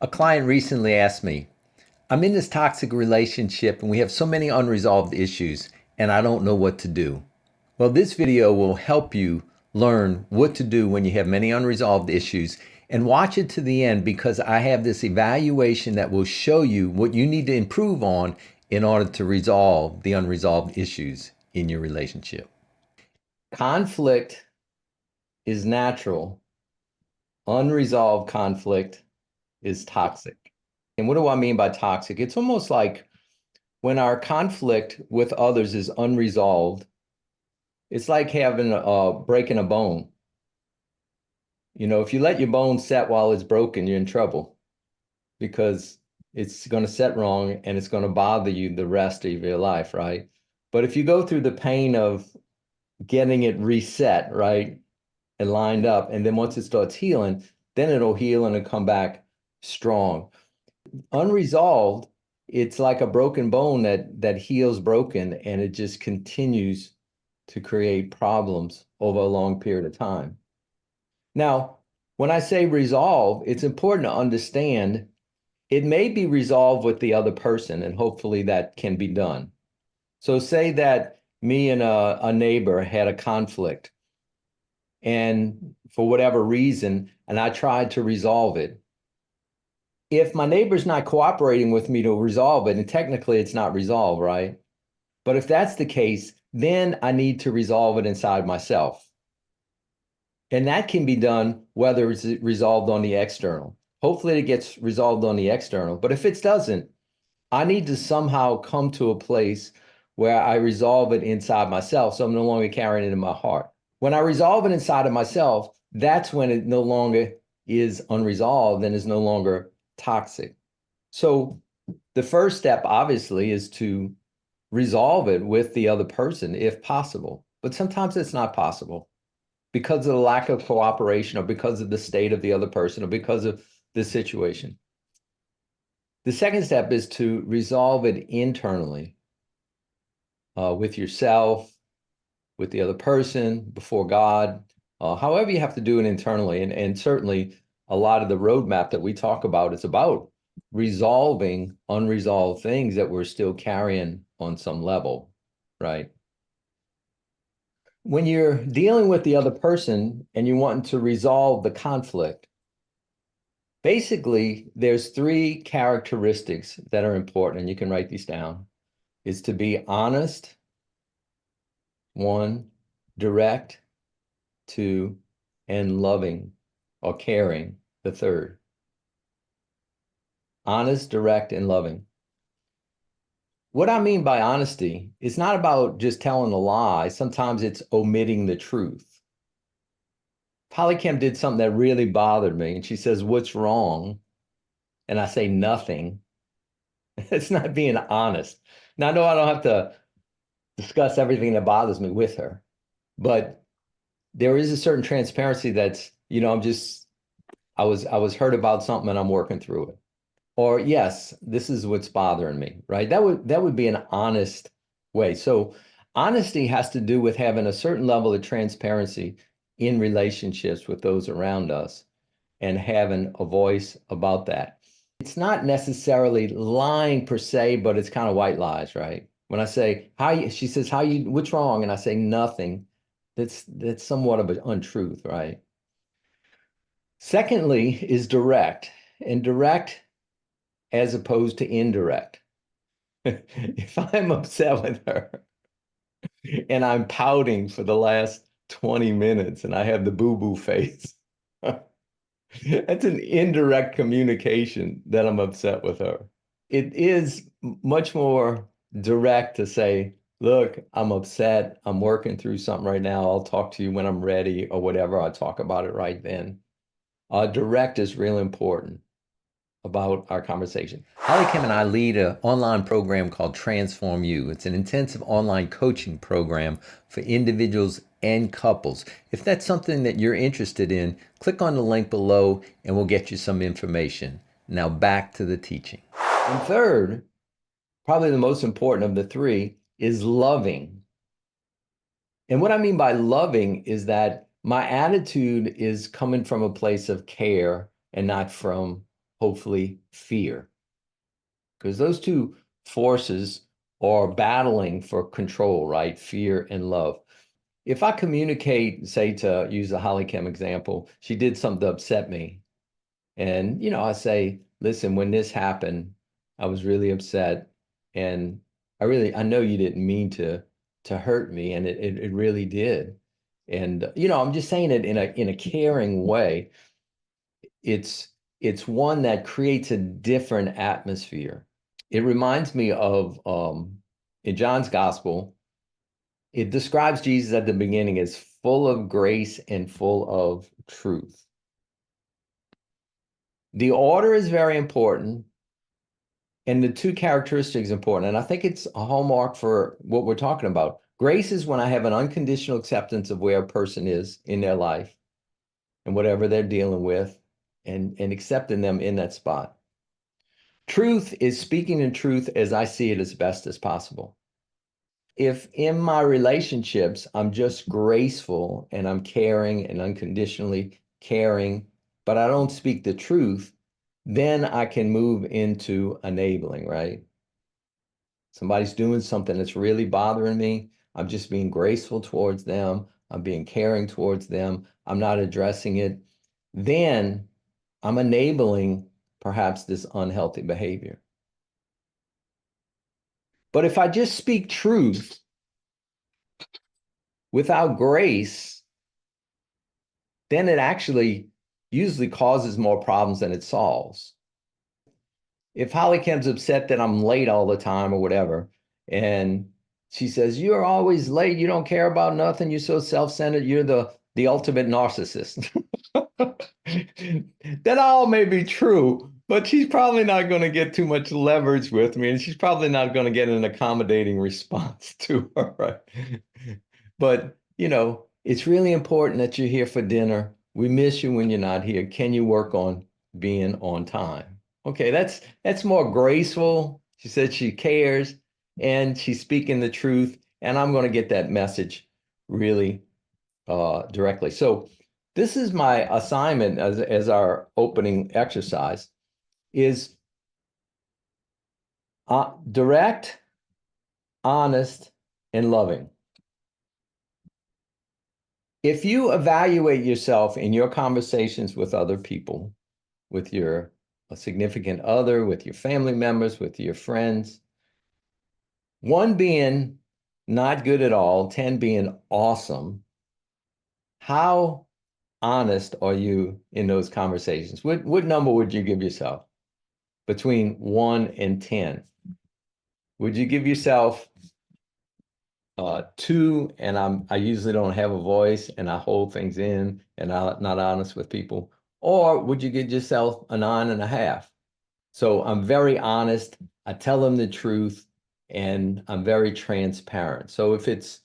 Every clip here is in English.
A client recently asked me, I'm in this toxic relationship and we have so many unresolved issues and I don't know what to do. Well, this video will help you learn what to do when you have many unresolved issues, and watch it to the end because I have this evaluation that will show you what you need to improve on in order to resolve the unresolved issues in your relationship. Conflict is natural. Unresolved conflict is toxic. And what do I mean by toxic? It's almost like when our conflict with others is unresolved, it's like having breaking a bone. You know, if you let your bone set while it's broken, you're in trouble because it's going to set wrong and it's going to bother you the rest of your life, right? But if you go through the pain of getting it reset, right, and lined up, and then once it starts healing, then it'll heal and it'll come back strong. Unresolved, it's like a broken bone that heals broken, and it just continues to create problems over a long period of time. Now, when I say resolve, it's important to understand it may be resolved with the other person, and hopefully that can be done. So say that me and a neighbor had a conflict, and for whatever reason, and I tried to resolve it. If my neighbor's not cooperating with me to resolve it, and technically it's not resolved, right? But if that's the case, then I need to resolve it inside myself. And that can be done whether it's resolved on the external. Hopefully it gets resolved on the external. But if it doesn't, I need to somehow come to a place where I resolve it inside myself, so I'm no longer carrying it in my heart. When I resolve it inside of myself, that's when it no longer is unresolved and is no longer toxic. So the first step, obviously, is to resolve it with the other person if possible. But sometimes it's not possible because of the lack of cooperation, or because of the state of the other person, or because of the situation. The second step is to resolve it internally, with yourself, with the other person, before God, however you have to do it internally. And certainly a lot of the roadmap that we talk about is about resolving unresolved things that we're still carrying on some level, right? When you're dealing with the other person and you want to resolve the conflict, basically there's three characteristics that are important, and you can write these down. Is to be honest, one, direct, two, and loving or caring, the third. Honest, direct, and loving. What I mean by honesty, it's not about just telling a lie. Sometimes it's omitting the truth. Polly Kim did something that really bothered me, and she says, "What's wrong?" And I say, "Nothing." It's not being honest. Now, I know I don't have to discuss everything that bothers me with her, but there is a certain transparency that's, I was hurt about something and I'm working through it. Or yes, this is what's bothering me, right? That would be an honest way. So honesty has to do with having a certain level of transparency in relationships with those around us and having a voice about that. It's not necessarily lying per se, but it's kind of white lies, right? When I say, she says, what's wrong? And I say nothing. That's somewhat of an untruth, right? Secondly is direct, and direct as opposed to indirect. If I'm upset with her and I'm pouting for the last 20 minutes and I have the boo-boo face, that's an indirect communication that I'm upset with her. It is much more direct to say, look, I'm upset. I'm working through something right now. I'll talk to you when I'm ready, or whatever. I'll talk about it right then. Direct is really important about our conversation. Holly Kim and I lead an online program called Transform You. It's an intensive online coaching program for individuals and couples. If that's something that you're interested in, click on the link below and we'll get you some information. Now back to the teaching. And third, probably the most important of the three, is loving. And what I mean by loving is that my attitude is coming from a place of care and not from hopefully fear. Because those two forces are battling for control, right? Fear and love. If I communicate, say, to use the Holly Kim example, she did something to upset me. And, I say, listen, when this happened, I was really upset. And I know you didn't mean to hurt me. And it really did. And, I'm just saying it in a caring way. It's it's one that creates a different atmosphere. It reminds me of in John's gospel, it describes Jesus at the beginning as full of grace and full of truth. The order is very important, and the two characteristics important. And I think it's a hallmark for what we're talking about. Grace is when I have an unconditional acceptance of where a person is in their life and whatever they're dealing with, and accepting them in that spot. Truth is speaking in truth as I see it as best as possible. If in my relationships, I'm just graceful and I'm caring and unconditionally caring, but I don't speak the truth, then I can move into enabling, right? Somebody's doing something that's really bothering me. I'm just being graceful towards them. I'm being caring towards them. I'm not addressing it. Then I'm enabling perhaps this unhealthy behavior. But if I just speak truth without grace, then it actually usually causes more problems than it solves. If Holly Kim's upset that I'm late all the time or whatever, and she says, "You're always late, you don't care about nothing, you're so self-centered, you're the ultimate narcissist." That all may be true, but she's probably not going to get too much leverage with me, and she's probably not going to get an accommodating response to her, right? But, it's really important that you're here for dinner. We miss you when you're not here. Can you work on being on time? Okay, that's more graceful. She said she cares and she's speaking the truth, and I'm going to get that message really directly. So this is my assignment as our opening exercise is direct, honest, and loving. If you evaluate yourself in your conversations with other people, with your significant other, with your family members, with your friends, one being not good at all, 10 being awesome, how honest are you in those conversations? What number would you give yourself between 1 and 10? Would you give yourself 2 and I usually don't have a voice and I hold things in and I'm not honest with people? Or would you give yourself a 9.5? So I'm very honest. I tell them the truth and I'm very transparent. So if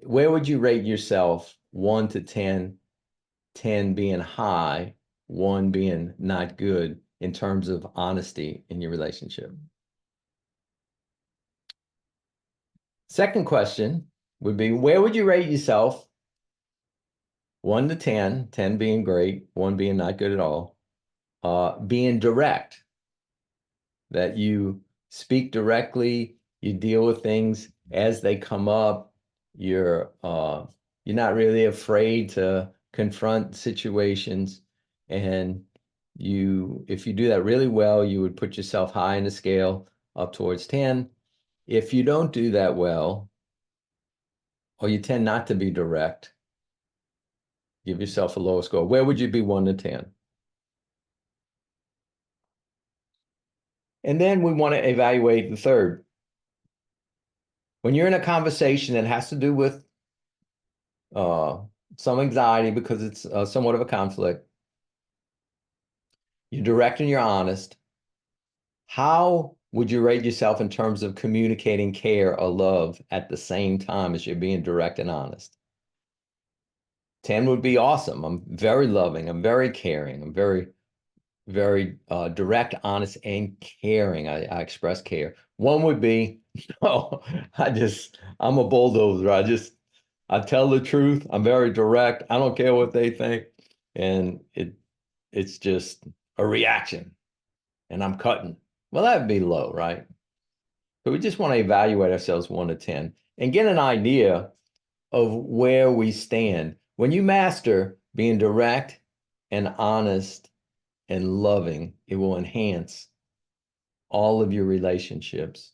where would you rate yourself 1 to 10, 10 being high, 1 being not good in terms of honesty in your relationship? Second question would be, where would you rate yourself 1 to 10, 10 being great, 1 being not good at all, being direct, that you speak directly, you deal with things as they come up, you're not really afraid to confront situations, and if you do that really well, you would put yourself high in the scale up towards 10. If you don't do that well, or you tend not to be direct, give yourself a lower score. Where would you be 1 to 10? And then we want to evaluate the third. When you're in a conversation that has to do with some anxiety because it's somewhat of a conflict, you're direct and you're honest, how would you rate yourself in terms of communicating care or love at the same time as you're being direct and honest? 10 would be awesome. I'm very loving. I'm very caring. I'm very, very direct, honest, and caring. I express care. 1 would be, no, I'm a bulldozer. I tell the truth. I'm very direct. I don't care what they think. And it's just a reaction and I'm cutting. Well, that would be low, right? But we just want to evaluate ourselves 1 to 10 and get an idea of where we stand. When you master being direct and honest and loving, it will enhance all of your relationships.